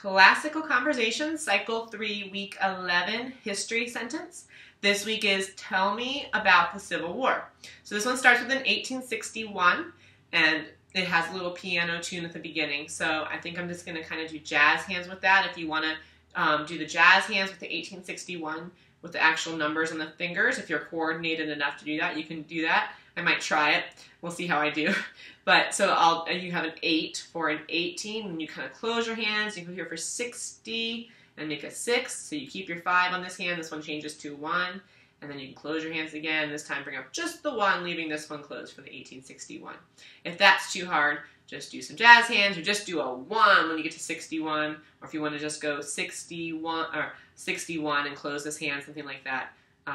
Classical Conversations, Cycle 3, Week 11, History Sentence. This week is Tell Me About the Civil War. So this one starts with an 1861, and it has a little piano tune at the beginning. So I think I'm just going to kind of do jazz hands with that. If you want to do the jazz hands with the 1861 with the actual numbers and the fingers, if you're coordinated enough to do that, you can do that. I might try it. We'll see how I do. But so you have an 8 for an 18, and you kind of close your hands. You go here for 60 and make a 6. So you keep your 5 on this hand. This one changes to 1. And then you can close your hands again. This time bring up just the 1, leaving this one closed for the 1861. If that's too hard, just do some jazz hands, or just do a 1 when you get to 61. Or if you want to just go 61 or 61 and close this hand, something like that.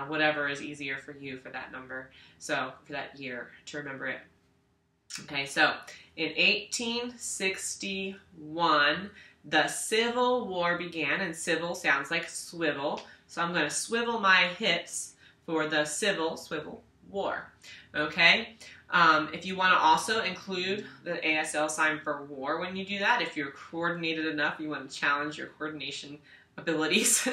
Whatever is easier for you for that number. So for that year to remember it. Okay, so in 1861, the Civil War began, and civil sounds like swivel. So I'm going to swivel my hips for the Civil War. Okay, if you want to also include the ASL sign for war when you do that, if you're coordinated enough, you want to challenge your coordination abilities,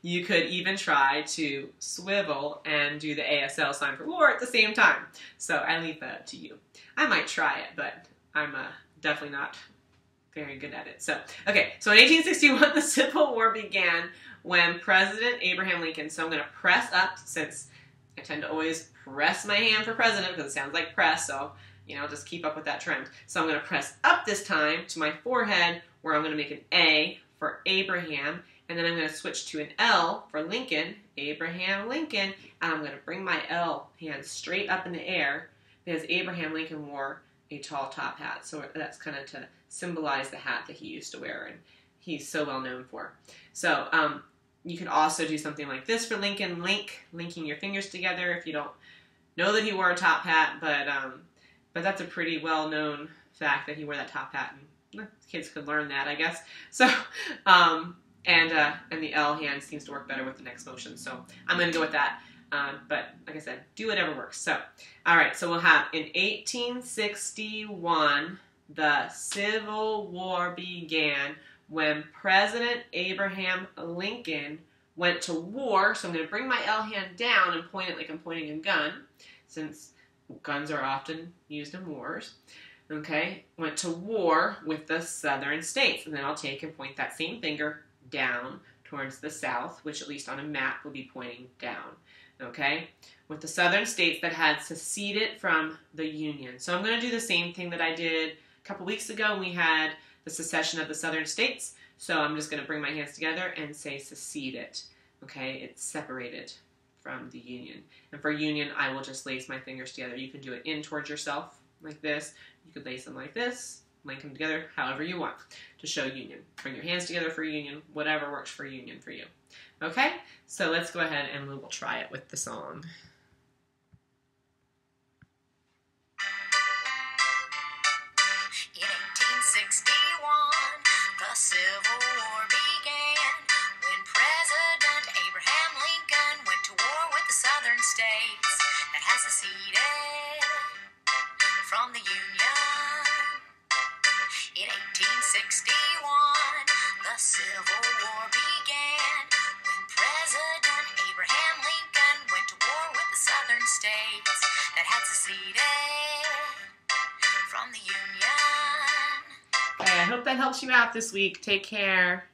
you could even try to swivel and do the ASL sign for war at the same time. So I leave that to you. I might try it, but I'm definitely not very good at it. So, okay, so in 1861, the Civil War began when President Abraham Lincoln, so I'm going to press up, since I tend to always press my hand for president because it sounds like press, so, just keep up with that trend. So I'm going to press up this time to my forehead, where I'm going to make an A for Abraham, and then I'm going to switch to an L for Lincoln, Abraham Lincoln, and I'm going to bring my L hand straight up in the air, because Abraham Lincoln wore a tall top hat, so that's kind of to symbolize the hat that he used to wear, and he's so well known for. So you could also do something like this for Lincoln, linking your fingers together if you don't know that he wore a top hat, but that's a pretty well-known fact that he wore that top hat, and kids could learn that, I guess. So, and the L hand seems to work better with the next motion, so I'm going to go with that. But like I said, do whatever works. So, all right, so we'll have in 1861, the Civil War began when President Abraham Lincoln went to war. So I'm going to bring my L hand down and point it like I'm pointing a gun, since guns are often used in wars. Okay, went to war with the southern states. And then I'll take and point that same finger down towards the south, which at least on a map will be pointing down. Okay, with the southern states that had seceded from the Union. So I'm going to do the same thing that I did a couple weeks ago when we had the secession of the southern states. So I'm just going to bring my hands together and say seceded. Okay, it's separated from the Union. And for Union, I will just lace my fingers together. You can do it in towards yourself like this. You could lace them like this, link them together however you want to show Union. Bring your hands together for Union, whatever works for Union for you. Okay, so let's go ahead and we will try it with the song. In 1861, the Civil War began when President Abraham Lincoln went to war with the southern states that had seceded from the Union. In 1861, the Civil War began when President Abraham Lincoln went to war with the southern states that had seceded from the Union. Okay, I hope that helps you out this week. Take care.